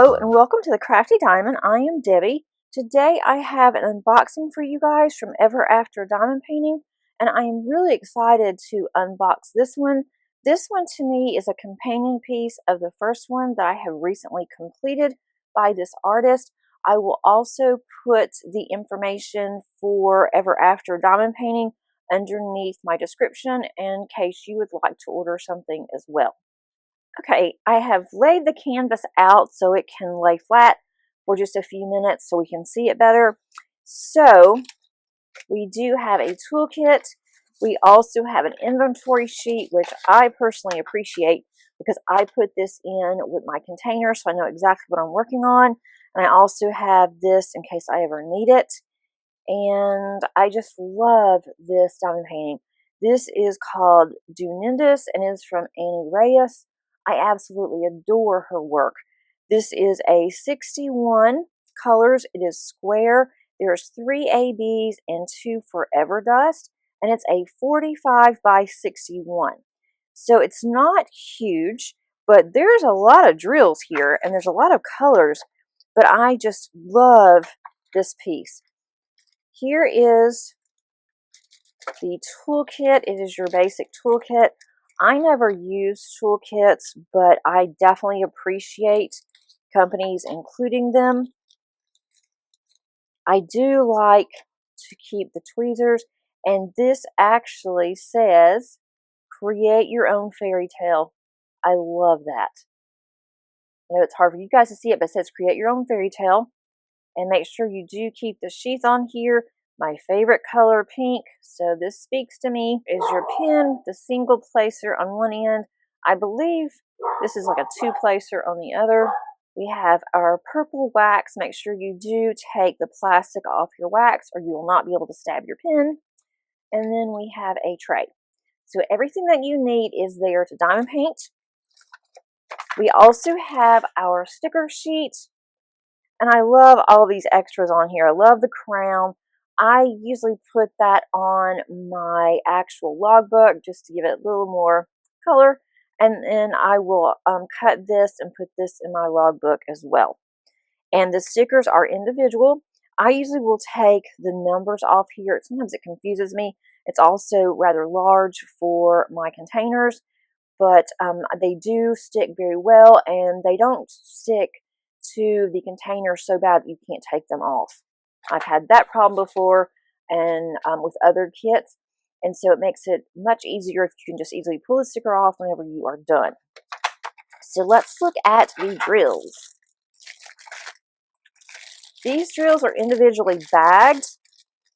Hello and welcome to the Crafty Diamond. I am Debbie. Today I have an unboxing for you guys from Ever After Diamond Painting, and I am really excited to unbox this one. This one to me is a companion piece of the first one that I have recently completed by this artist. I will also put the information for Ever After Diamond Painting underneath my description in case you would like to order something as well. Okay, I have laid the canvas out so it can lay flat for just a few minutes so we can see it better. So we do have a toolkit. We also have an inventory sheet, which I personally appreciate because I put this in with my container so I know exactly what I'm working on. And I also have this in case I ever need it. And I just love this diamond painting. This is called Dunindus and is from Reyes. I absolutely adore her work. This is a 61 colors. It is square. There's 3 ABs and 2 Forever Dust, and it's a 45 by 61. So it's not huge, but there's a lot of drills here, and there's a lot of colors, but I just love this piece. Here is the toolkit. It is your basic toolkit. I never use toolkits, but I definitely appreciate companies including them. I do like to keep the tweezers, and this actually says, create your own fairy tale. I love that. I know it's hard for you guys to see it, but it says create your own fairy tale. And make sure you do keep the sheath on here. My favorite color, pink, so this speaks to me, is your pin, the single placer on one end. I believe this is like a 2-placer on the other. We have our purple wax. Make sure you do take the plastic off your wax or you will not be able to stab your pin. And then we have a tray. So everything that you need is there to diamond paint. We also have our sticker sheet. And I love all these extras on here. I love the crown. I usually put that on my actual logbook just to give it a little more color. And then I will cut this and put this in my logbook as well. And the stickers are individual. I usually will take the numbers off here. Sometimes it confuses me. It's also rather large for my containers, but they do stick very well, and they don't stick to the container so bad that you can't take them off. I've had that problem before and with other kits, and so it makes it much easier if you can just easily pull the sticker off whenever you are done. So let's look at the drills. These drills are individually bagged.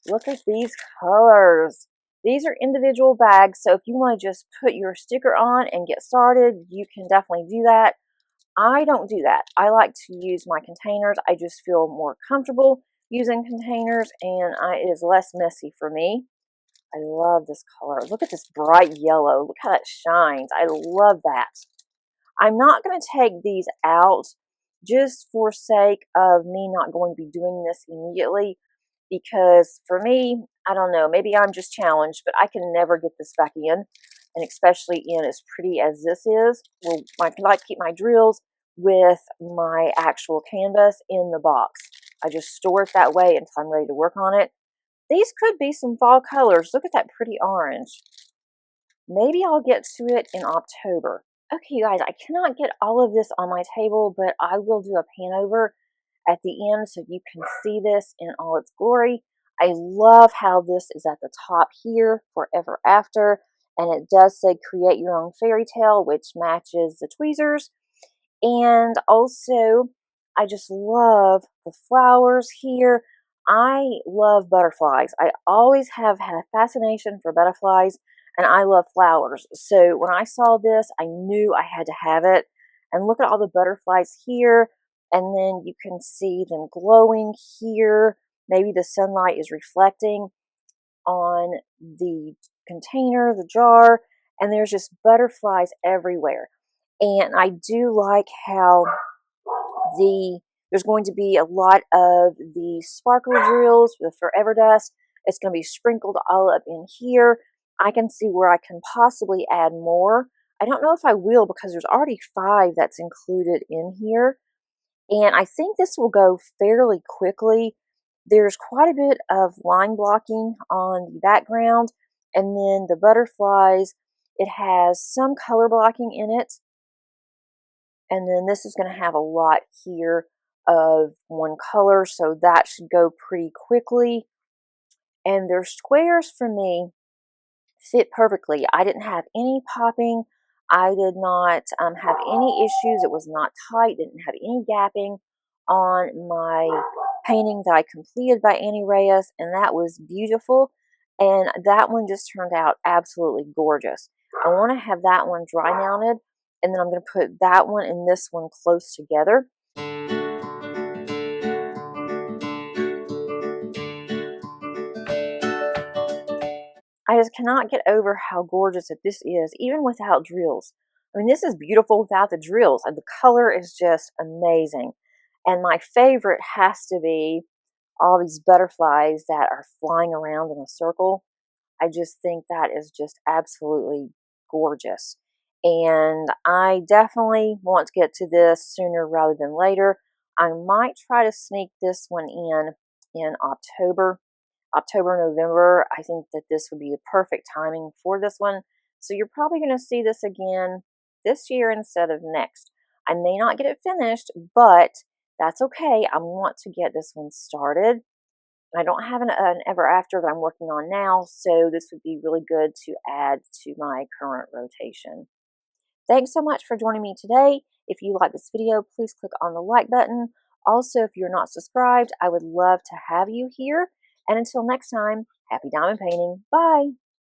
Look at these colors. These are individual bags, so if you want to just put your sticker on and get started, you can definitely do that. I don't do that. I like to use my containers. I just feel more comfortable using containers, and it is less messy for me. I love this color. Look at this bright yellow. Look how that shines. I love that. I'm not going to take these out just for sake of me not going to be doing this immediately, because for me, I don't know, maybe I'm just challenged, but I can never get this back in. And especially in as pretty as this is. Well, I like to keep my drills with my actual canvas in the box. I just store it that way until I'm ready to work on it. These could be some fall colors. Look at that pretty orange. Maybe I'll get to it in October. Okay, you guys, I cannot get all of this on my table, but I will do a pan over at the end so you can see this in all its glory. I love how this is at the top here, Forever After. And it does say create your own fairy tale, which matches the tweezers. And also, I just love the flowers here. I love butterflies. I always have had a fascination for butterflies, and I love flowers. So when I saw this, I knew I had to have it. And look at all the butterflies here. And then you can see them glowing here. Maybe the sunlight is reflecting on the container, the jar, and there's just butterflies everywhere. And I do like how there's going to be a lot of the sparkle drills with Forever Dust. It's going to be sprinkled all up in here. I can see where I can possibly add more. I don't know if I will because there's already 5 that's included in here. And I think this will go fairly quickly. There's quite a bit of line blocking on the background, and then the butterflies, it has some color blocking in it, and then this is going to have a lot here of one color, so that should go pretty quickly. And their squares for me fit perfectly. I didn't have any popping. I did not have any issues. It was not tight. Didn't have any gapping on my painting that I completed by Annie Reyes, and that was beautiful. And that one just turned out absolutely gorgeous. I want to have that one dry mounted, and then I'm going to put that one and this one close together. I just cannot get over how gorgeous that this is, even without drills. I mean, this is beautiful without the drills, and the color is just amazing. And my favorite has to be all these butterflies that are flying around in a circle. I just think that is just absolutely gorgeous. And I definitely want to get to this sooner rather than later. I might try to sneak this one in October, November. I think that this would be the perfect timing for this one. So you're probably going to see this again this year instead of next. I may not get it finished, but that's okay. I want to get this one started. I don't have an ever after that I'm working on now, so this would be really good to add to my current rotation. Thanks so much for joining me today. If you like this video, please click on the like button. Also, if you're not subscribed, I would love to have you here. And until next time, happy diamond painting. Bye.